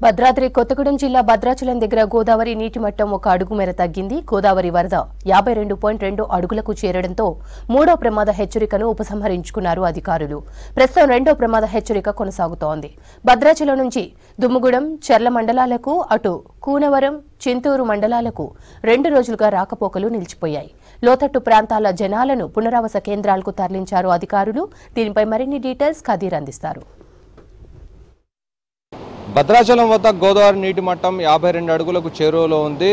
భద్రాద్రి కొత్తగూడెం జిల్లా భద్రాచలం దగ్గర గోదావరి నీటి మట్టం 1 అడుగు మేర తగ్గింది. గోదావరి వరద 52.2 అడుగులకు చేరడంతో మూడో ప్రమాద హెచ్చరికను ఉపసంహరించుకున్నారు అధికారులు. ప్రస్తుతం రెండో ప్రమాద హెచ్చరిక కొనసాగుతోంది. భద్రాచలం నుంచి దుమ్ముగూడెం, చర్ల మండలాలకు, అటు కూనవరం, చింతూరు మండలాలకు 2 రోజులుగా రాకపోకలు నిలిచిపోయాయి. లోతట్టు ప్రాంతాల జనాలను పునరావాస కేంద్రాలకు తరలించారు అధికారులు. దీనిపై మరిన్ని డీటెయిల్స్ ఖదీర్ అందిస్తారు. భద్రాచలం వద్ద గోదావరి నీటి మట్టం 52 అడుగులకు చేరువలో ఉంది.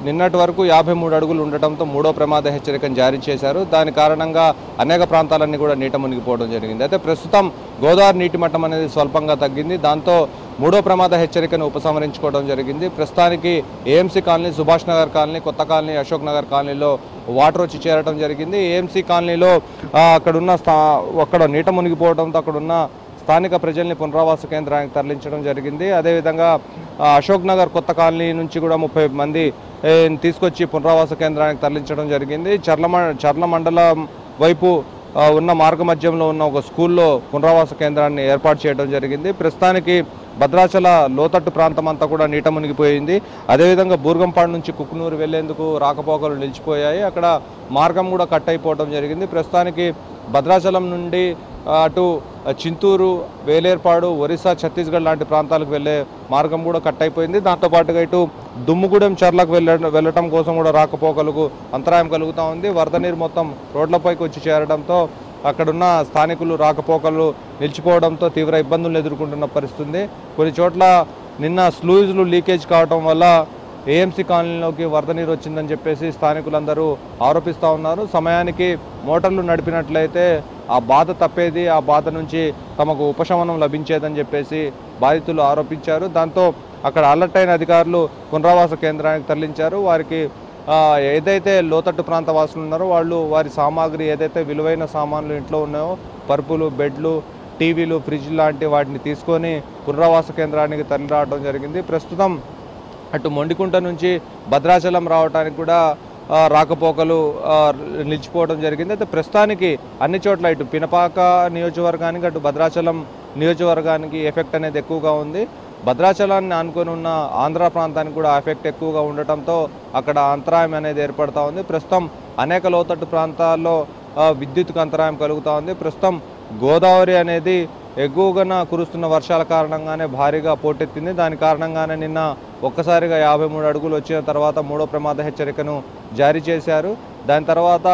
నిన్నటి వరకు 53 అడుగులు ఉండటంతో మూడో ప్రమాద హెచ్చరికను జారీ చేశారు. దాని కారణంగా అనేక ప్రాంతాలన్నీ కూడా నీట మునిగిపోవడం జరిగింది. అయితే ప్రస్తుతం గోదావరి నీటి మట్టం అనేది స్వల్పంగా తగ్గింది. దాంతో మూడో ప్రమాద హెచ్చరికను ఉపసంహరించుకోవడం జరిగింది. ప్రస్తుతానికి AMC colony, Subhash Nagar colony, కొత్త కాలనీ, అశోక్ నగర్ కాలనీలో వాటర్ వచ్చి చేరడం జరిగింది. ఏఎంసీ కాలనీలో అక్కడ నీట మునిగిపోవడంతో అక్కడున్న స్థానిక ప్రజల్ని పునరావాస కేంద్రానికి తరలించడం జరిగింది. అదేవిధంగా అశోక్ నగర్ కొత్త కాలనీ నుంచి కూడా 30 మంది తీసుకొచ్చి పునరావాస కేంద్రానికి తరలించడం జరిగింది. చర్ల మండలం వైపు ఉన్న మార్గ మధ్యంలో ఉన్న ఒక స్కూల్లో పునరావాస కేంద్రాన్ని ఏర్పాటు చేయడం జరిగింది. ప్రస్తుతానికి భద్రాచల లోతట్టు ప్రాంతం అంతా కూడా నీట మునిగిపోయింది. అదేవిధంగా బూర్గంపాడు నుంచి కుక్కునూరు వెళ్లేందుకు రాకపోకలు నిలిచిపోయాయి. అక్కడ మార్గం కూడా కట్ అయిపోవడం జరిగింది. ప్రస్తుతానికి భద్రాచలం నుండి అటు చింతూరు, వేలేర్పాడు, ఒరిస్సా, ఛత్తీస్గఢ్ లాంటి ప్రాంతాలకు వెళ్లే మార్గం కూడా కట్ అయిపోయింది. దాంతోపాటుగా ఇటు దుమ్ముగూడెం, చర్లకు వెళ్ళటం కోసం కూడా రాకపోకలకు అంతరాయం కలుగుతూ ఉంది. వరద నీరు మొత్తం రోడ్లపైకి వచ్చి చేరడంతో అక్కడున్న స్థానికులు రాకపోకలు నిలిచిపోవడంతో తీవ్ర ఇబ్బందులు ఎదుర్కొంటున్న పరిస్థితి. కొన్ని చోట్ల నిన్న స్లూయిజ్లు లీకేజ్ కావడం వల్ల ఏఎంసీ కాలనీలోకి వరద నీరు వచ్చిందని చెప్పేసి స్థానికులందరూ ఆరోపిస్తూ ఉన్నారు. సమయానికి మోటార్లు నడిపినట్లయితే ఆ బాధ తప్పేది, ఆ బాధ నుంచి తమకు ఉపశమనం లభించేదని చెప్పేసి బాధితులు ఆరోపించారు. దాంతో అక్కడ అలర్ట్ అయిన అధికారులు పునరావాస కేంద్రానికి తరలించారు. వారికి ఏదైతే లోతట్టు ప్రాంత వాసులు ఉన్నారో వాళ్ళు వారి సామాగ్రి, ఏదైతే విలువైన సామాన్లు ఇంట్లో ఉన్నాయో, పరుపులు, బెడ్లు, టీవీలు, ఫ్రిడ్జ్ లాంటి వాటిని తీసుకొని పునరావాస కేంద్రానికి తరలి రావడం జరిగింది. ప్రస్తుతం అటు మొండికుంట నుంచి భద్రాచలం రావడానికి కూడా రాకపోకలు నిలిచిపోవడం జరిగింది. అయితే ప్రస్తుతానికి అన్ని చోట్ల ఇటు పినపాక నియోజకవర్గానికి, అటు భద్రాచలం నియోజకవర్గానికి ఎఫెక్ట్ అనేది ఎక్కువగా ఉంది. భద్రాచలాన్ని ఆనుకొని ఉన్న ఆంధ్ర ప్రాంతానికి కూడా ఎఫెక్ట్ ఎక్కువగా ఉండటంతో అక్కడ అంతరాయం అనేది ఏర్పడుతూ ఉంది. ప్రస్తుతం అనేక లోతట్టు ప్రాంతాల్లో విద్యుత్కు అంతరాయం కలుగుతూ ఉంది. ప్రస్తుతం గోదావరి అనేది ఎగువన కురుస్తున్న వర్షాల కారణంగానే భారీగా పోటెత్తింది. దాని కారణంగానే నిన్న ఒక్కసారిగా 53 అడుగులు వచ్చిన తర్వాత మూడో ప్రమాద హెచ్చరికను జారీ చేశారు. దాని తర్వాత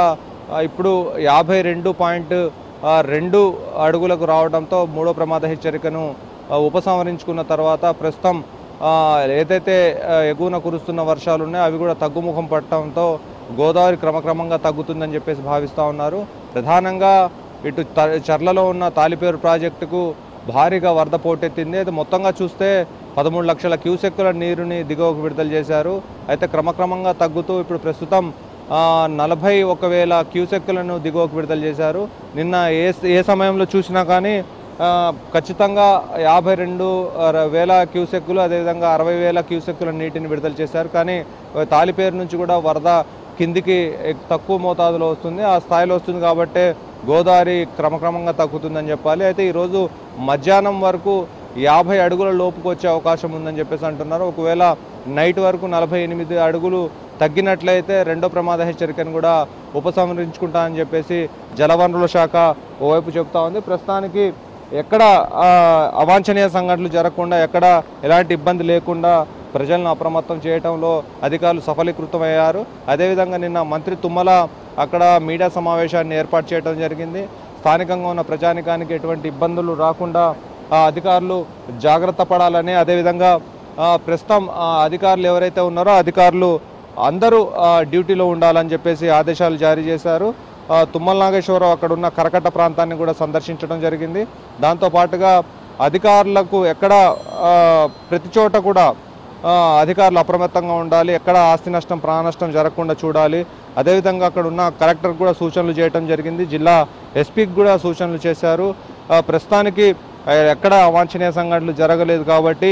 ఇప్పుడు 52.2 అడుగులకు రావడంతో మూడో ప్రమాద హెచ్చరికను ఉపసంహరించుకున్న తర్వాత ప్రస్తుతం ఏదైతే ఎగువన కురుస్తున్న వర్షాలు ఉన్నాయో అవి కూడా తగ్గుముఖం పట్టడంతో గోదావరి క్రమక్రమంగా తగ్గుతుందని చెప్పేసి భావిస్తూ ఉన్నారు. ప్రధానంగా ఇటు చర్లలో ఉన్న తాలిపేరు ప్రాజెక్టుకు భారీగా వరద పోటెత్తింది. అయితే మొత్తంగా చూస్తే 13 లక్షల క్యూసెక్కుల నీరుని దిగువకు విడుదల చేశారు. అయితే క్రమక్రమంగా తగ్గుతూ ఇప్పుడు ప్రస్తుతం 41,000 క్యూసెక్కులను దిగువకు విడుదల చేశారు. నిన్న ఏ సమయంలో చూసినా కానీ ఖచ్చితంగా 52,000 క్యూసెక్కులు, అదేవిధంగా 60,000 క్యూసెక్కుల నీటిని విడుదల చేశారు. కానీ తాలిపేరు నుంచి కూడా వరద కిందికి తక్కువ మోతాదులో వస్తుంది, ఆ స్థాయిలో వస్తుంది. కాబట్టి గోదావరి క్రమక్రమంగా తగ్గుతుందని చెప్పాలి. అయితే ఈరోజు మధ్యాహ్నం వరకు 50 అడుగుల లోపుకు వచ్చే అవకాశం ఉందని చెప్పేసి అంటున్నారు. ఒకవేళ నైట్ వరకు 48 అడుగులు తగ్గినట్లయితే రెండో ప్రమాద హెచ్చరికను కూడా ఉపసంహరించుకుంటామని చెప్పేసి జలవనరుల శాఖ ఓవైపు చెప్తా ఉంది. ప్రస్తుతానికి ఎక్కడ అవాంఛనీయ సంఘటనలు జరగకుండా, ఎక్కడ ఎలాంటి ఇబ్బంది లేకుండా ప్రజలను అప్రమత్తం చేయడంలో అధికారులు సఫలీకృతమయ్యారు. అదేవిధంగా నిన్న మంత్రి తుమ్మల అక్కడ మీడియా సమావేశాన్ని ఏర్పాటు చేయడం జరిగింది. స్థానికంగా ఉన్న ప్రజానికానికి ఎటువంటి ఇబ్బందులు రాకుండా అధికారులు జాగ్రత్త పడాలని, అదేవిధంగా ప్రస్తుతం అధికారులు ఎవరైతే ఉన్నారో అధికారులు అందరూ డ్యూటీలో ఉండాలని చెప్పేసి ఆదేశాలు జారీ చేశారు. తుమ్మల నాగేశ్వరరావు అక్కడ ఉన్న కరకట్ట ప్రాంతాన్ని కూడా సందర్శించడం జరిగింది. దాంతోపాటుగా అధికారులకు ఎక్కడ ప్రతి చోట కూడా అధికారులు అప్రమత్తంగా ఉండాలి, ఎక్కడ ఆస్తి నష్టం, ప్రాణ నష్టం జరగకుండా చూడాలి. అదేవిధంగా అక్కడ ఉన్న కలెక్టర్ కూడా సూచనలు చేయడం జరిగింది. జిల్లా ఎస్పీకి కూడా సూచనలు చేశారు. ప్రస్తుతానికి ఎక్కడ అవాంఛనీయ సంఘటనలు జరగలేదు కాబట్టి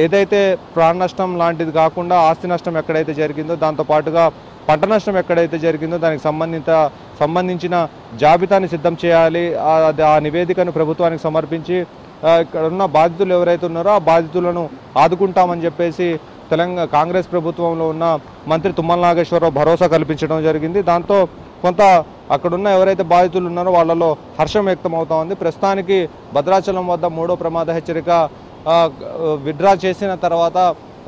ఏదైతే ప్రాణ నష్టం లాంటిది కాకుండా ఆస్తి నష్టం ఎక్కడైతే జరిగిందో, దాంతోపాటుగా పంట నష్టం ఎక్కడైతే జరిగిందో దానికి సంబంధించిన జాబితాని సిద్ధం చేయాలి. ఆ నివేదికను ప్రభుత్వానికి సమర్పించి ఇక్కడ ఉన్న బాధితులు ఎవరైతే ఉన్నారో ఆ బాధితులను ఆదుకుంటామని చెప్పేసి తెలంగాణ కాంగ్రెస్ ప్రభుత్వంలో ఉన్న మంత్రి తుమ్మల నాగేశ్వరరావు భరోసా కల్పించడం జరిగింది. దాంతో కొంత అక్కడున్న ఎవరైతే బాధితులు ఉన్నారో వాళ్ళలో హర్షం వ్యక్తం అవుతా ఉంది. ప్రస్తుతానికి భద్రాచలం వద్ద 3వ ప్రమాద హెచ్చరిక విత్డ్రా చేసిన తర్వాత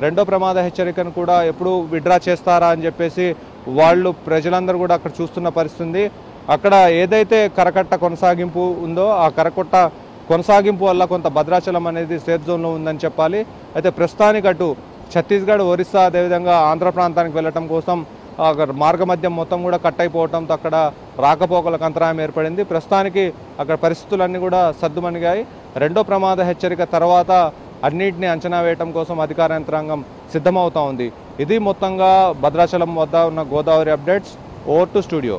2వ ప్రమాద హెచ్చరికను కూడా ఎప్పుడు విత్డ్రా చేస్తారా అని చెప్పేసి వాళ్ళు ప్రజలందరూ కూడా అక్కడ చూస్తున్న పరిస్థితి. అక్కడ ఏదైతే కరకట్ట కొనసాగింపు ఉందో ఆ కరకట్ట కొనసాగింపు వల్ల కొంత భద్రాచలం అనేది సేఫ్ జోన్లో ఉందని చెప్పాలి. అయితే ప్రస్తుతానికి అటు ఛత్తీస్గఢ్, ఒరిస్సా అదేవిధంగా ఆంధ్ర ప్రాంతానికి వెళ్ళటం కోసం మార్గమధ్యం మొత్తం కూడా కట్ అయిపోవడంతో అక్కడ రాకపోకలకు అంతరాయం ఏర్పడింది. ప్రస్తుతానికి అక్కడ పరిస్థితులన్నీ కూడా సద్దుమణిగాయి. 2వ ప్రమాద హెచ్చరిక తర్వాత అన్నింటినీ అంచనా వేయటం కోసం అధికార యంత్రాంగం సిద్ధమవుతా ఉంది. ఇది మొత్తంగా భద్రాచలం వద్ద ఉన్న Godavari updates. Over to studio.